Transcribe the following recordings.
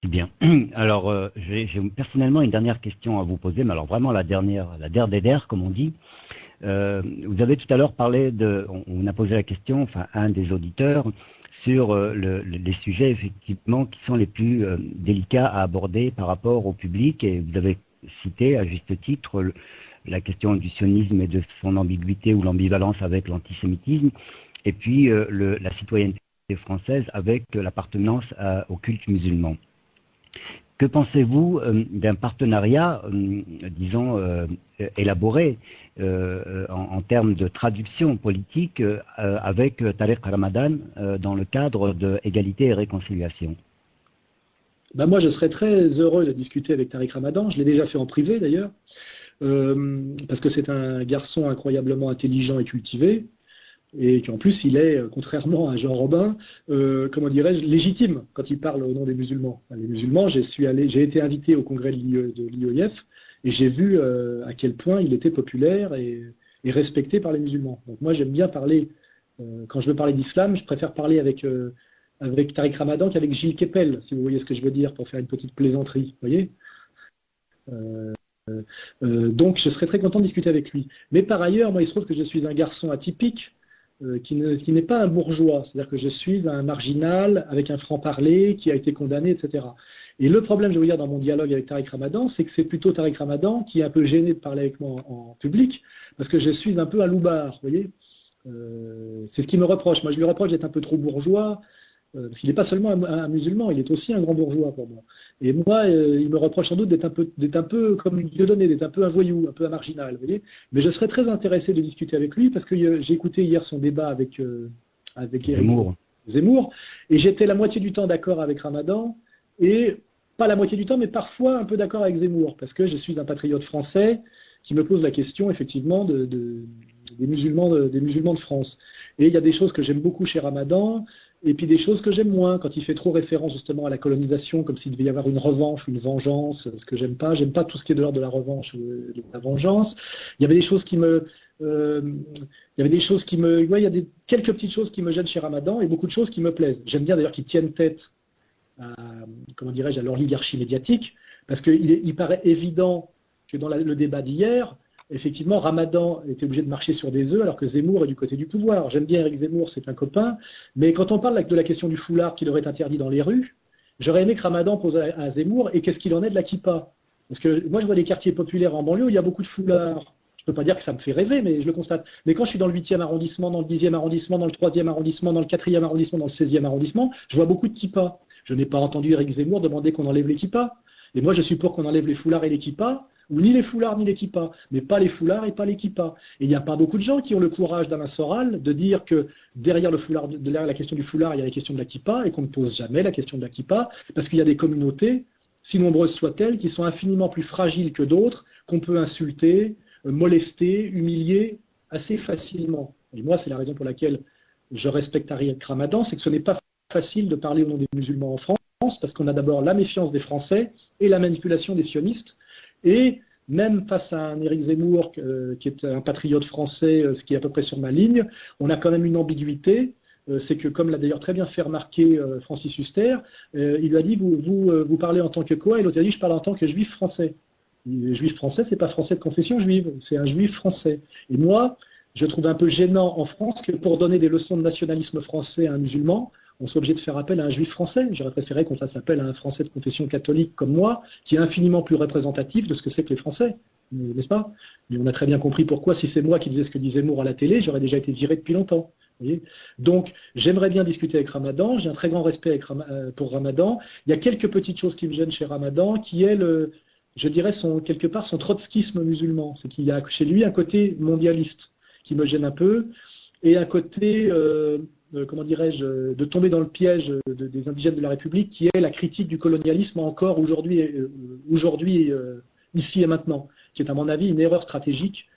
Bien. Alors, j'ai personnellement une dernière question à vous poser, mais alors vraiment la der, comme on dit. Vous avez tout à l'heure parlé on a posé la question, enfin un des auditeurs, sur les sujets effectivement qui sont les plus délicats à aborder par rapport au public, et vous avez cité à juste titre la question du sionisme et de son ambiguïté ou l'ambivalence avec l'antisémitisme, et puis la citoyenneté française avec l'appartenance au culte musulman. Que pensez-vous d'un partenariat, disons, élaboré en termes de traduction politique avec Tariq Ramadan dans le cadre de Égalité et Réconciliation? Ben moi, je serais très heureux de discuter avec Tariq Ramadan. Je l'ai déjà fait en privé d'ailleurs, parce que c'est un garçon incroyablement intelligent et cultivé. Et qu'en plus, il est, contrairement à Jean Robin, comment dirais-je, légitime quand il parle au nom des musulmans. Enfin, les musulmans, j'ai été invité au congrès de l'IOIF et j'ai vu à quel point il était populaire et respecté par les musulmans. Donc moi, j'aime bien parler, quand je veux parler d'islam, je préfère parler avec Tariq Ramadan qu'avec Gilles Kepel, si vous voyez ce que je veux dire, pour faire une petite plaisanterie. Vous voyez donc, je serais très content de discuter avec lui. Mais par ailleurs, moi, il se trouve que je suis un garçon atypique, qui n'est pas un bourgeois, c'est-à-dire que je suis un marginal avec un franc-parler qui a été condamné, etc. Et le problème, je veux dire, dans mon dialogue avec Tariq Ramadan, c'est que c'est plutôt Tariq Ramadan qui est un peu gêné de parler avec moi en public, parce que je suis un peu un loupard, vous voyez. C'est ce qu'il me reproche. Moi, je lui reproche d'être un peu trop bourgeois, parce qu'il n'est pas seulement un musulman, il est aussi un grand bourgeois pour moi. Et moi, il me reproche sans doute d'être un peu comme Dieudonné, d'être un peu un voyou, un peu un marginal, vous voyez. Mais je serais très intéressé de discuter avec lui, parce que j'ai écouté hier son débat avec Éric Zemmour, et j'étais la moitié du temps d'accord avec Ramadan, et pas la moitié du temps, mais parfois un peu d'accord avec Zemmour, parce que je suis un patriote français qui me pose la question, effectivement, des musulmans de France. Et il y a des choses que j'aime beaucoup chez Ramadan, et puis des choses que j'aime moins, quand il fait trop référence justement à la colonisation, comme s'il devait y avoir une revanche ou une vengeance, ce que j'aime pas tout ce qui est de l'ordre de la revanche ou de la vengeance. Il y avait des choses qui me, ouais, il y a quelques petites choses qui me gênent chez Ramadan et beaucoup de choses qui me plaisent. J'aime bien d'ailleurs qu'ils tiennent tête à, comment dirais-je, à l'oligarchie médiatique, parce qu'il paraît évident que dans le débat d'hier, effectivement, Ramadan était obligé de marcher sur des œufs alors que Zemmour est du côté du pouvoir. J'aime bien Éric Zemmour, c'est un copain, mais quand on parle de la question du foulard qui leur est interdit dans les rues, j'aurais aimé que Ramadan pose à Zemmour et qu'est-ce qu'il en est de la kippa. Parce que moi, je vois des quartiers populaires en banlieue où il y a beaucoup de foulards. Je ne peux pas dire que ça me fait rêver, mais je le constate. Mais quand je suis dans le 8e arrondissement, dans le 10e arrondissement, dans le 3e arrondissement, dans le 4e arrondissement, dans le 16e arrondissement, je vois beaucoup de kippas. Je n'ai pas entendu Éric Zemmour demander qu'on enlève les kippas. Et moi, je suis pour qu'on enlève les foulards et les kippas, ou ni les foulards ni les kippas, mais pas les foulards et pas les kippas. Et il n'y a pas beaucoup de gens qui ont le courage d'Alain Soral de dire que derrière la question du foulard, il y a la question de la kippa, et qu'on ne pose jamais la question de la kippa, parce qu'il y a des communautés, si nombreuses soient-elles, qui sont infiniment plus fragiles que d'autres, qu'on peut insulter, molester, humilier assez facilement. Et moi, c'est la raison pour laquelle je respecte Tariq Ramadan, c'est que ce n'est pas facile de parler au nom des musulmans en France, parce qu'on a d'abord la méfiance des Français et la manipulation des sionistes. Et même face à un Éric Zemmour qui est un patriote français, ce qui est à peu près sur ma ligne, on a quand même une ambiguïté. C'est que, comme l'a d'ailleurs très bien fait remarquer Francis Huster, il lui a dit vous parlez en tant que quoi? Et l'autre a dit je parle en tant que juif français. Et juif français, c'est pas français de confession juive, c'est un juif français. Et moi, je trouve un peu gênant en France que pour donner des leçons de nationalisme français à un musulman, on soit obligé de faire appel à un juif français. J'aurais préféré qu'on fasse appel à un français de confession catholique comme moi, qui est infiniment plus représentatif de ce que c'est que les Français, n'est-ce pas? Mais on a très bien compris pourquoi, si c'est moi qui disais ce que disait Zemmour à la télé, j'aurais déjà été viré depuis longtemps. Vous voyez. Donc, j'aimerais bien discuter avec Ramadan, j'ai un très grand respect pour Ramadan. Il y a quelques petites choses qui me gênent chez Ramadan, qui est je dirais, quelque part son trotskisme musulman. C'est qu'il y a chez lui un côté mondialiste qui me gêne un peu, et un côté... comment dirais-je, de tomber dans le piège des indigènes de la République, qui est la critique du colonialisme encore aujourd'hui, ici et maintenant, qui est à mon avis une erreur stratégique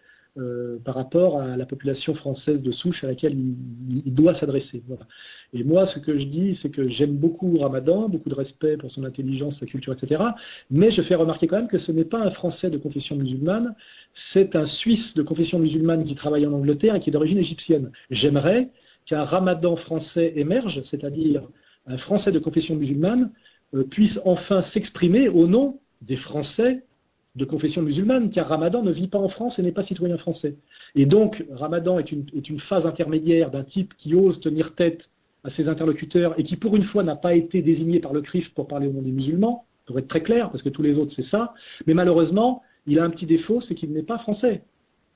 par rapport à la population française de souche à laquelle il doit s'adresser. Voilà. Et moi, ce que je dis, c'est que j'aime beaucoup Ramadan, beaucoup de respect pour son intelligence, sa culture, etc. Mais je fais remarquer quand même que ce n'est pas un Français de confession musulmane, c'est un Suisse de confession musulmane qui travaille en Angleterre et qui est d'origine égyptienne. J'aimerais qu'un Ramadan français émerge, c'est-à-dire un Français de confession musulmane, puisse enfin s'exprimer au nom des Français de confession musulmane, car Ramadan ne vit pas en France et n'est pas citoyen français. Et donc, Ramadan est une phase intermédiaire d'un type qui ose tenir tête à ses interlocuteurs et qui, pour une fois, n'a pas été désigné par le CRIF pour parler au nom des musulmans, pour être très clair, parce que tous les autres, c'est ça. Mais malheureusement, il a un petit défaut, c'est qu'il n'est pas français.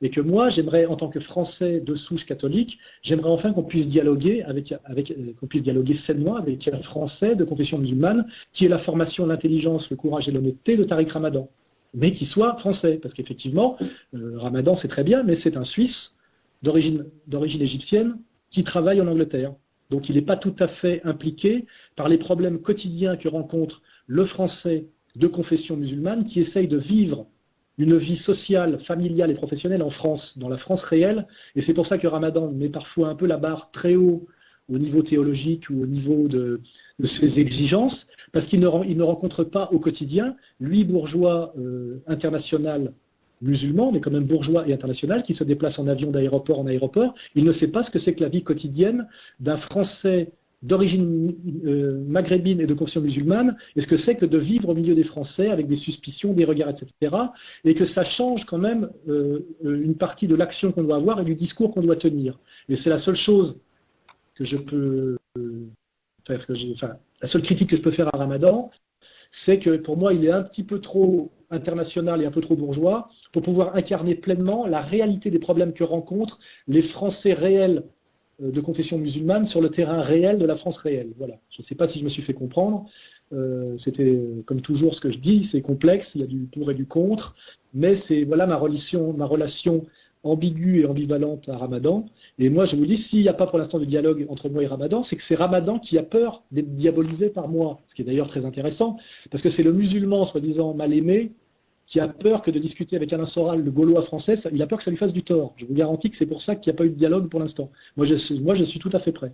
Et que moi, j'aimerais, en tant que Français de souche catholique, j'aimerais enfin qu'on puisse dialoguer qu'on puisse dialoguer sainement avec un Français de confession musulmane, qui ait la formation, l'intelligence, le courage et l'honnêteté de Tariq Ramadan, mais qui soit français. Parce qu'effectivement, Ramadan, c'est très bien, mais c'est un Suisse d'origine égyptienne qui travaille en Angleterre. Donc il n'est pas tout à fait impliqué par les problèmes quotidiens que rencontre le Français de confession musulmane qui essaye de vivre une vie sociale, familiale et professionnelle en France, dans la France réelle. Et c'est pour ça que Ramadan met parfois un peu la barre très haut au niveau théologique ou au niveau de ses exigences, parce qu'il ne rencontre pas au quotidien, lui, bourgeois international musulman, mais quand même bourgeois et international, qui se déplace en avion d'aéroport en aéroport, il ne sait pas ce que c'est que la vie quotidienne d'un Français d'origine maghrébine et de confession musulmane, et ce que c'est que de vivre au milieu des Français avec des suspicions, des regards, etc., et que ça change quand même une partie de l'action qu'on doit avoir et du discours qu'on doit tenir. Et c'est la seule chose que je peux la seule critique que je peux faire à Ramadan, c'est que pour moi, il est un petit peu trop international et un peu trop bourgeois pour pouvoir incarner pleinement la réalité des problèmes que rencontrent les Français réels de confession musulmane sur le terrain réel de la France réelle. Voilà. Je ne sais pas si je me suis fait comprendre. C'était, comme toujours, ce que je dis, c'est complexe, il y a du pour et du contre, mais c'est voilà ma relation ambiguë et ambivalente à Ramadan. Et moi, je vous dis, s'il n'y a pas pour l'instant de dialogue entre moi et Ramadan, c'est que c'est Ramadan qui a peur d'être diabolisé par moi, ce qui est d'ailleurs très intéressant, parce que c'est le musulman, soi-disant mal aimé, qui a peur que de discuter avec Alain Soral, le Gaulois français, il a peur que ça lui fasse du tort. Je vous garantis que c'est pour ça qu'il n'y a pas eu de dialogue pour l'instant. Moi, je suis tout à fait prêt.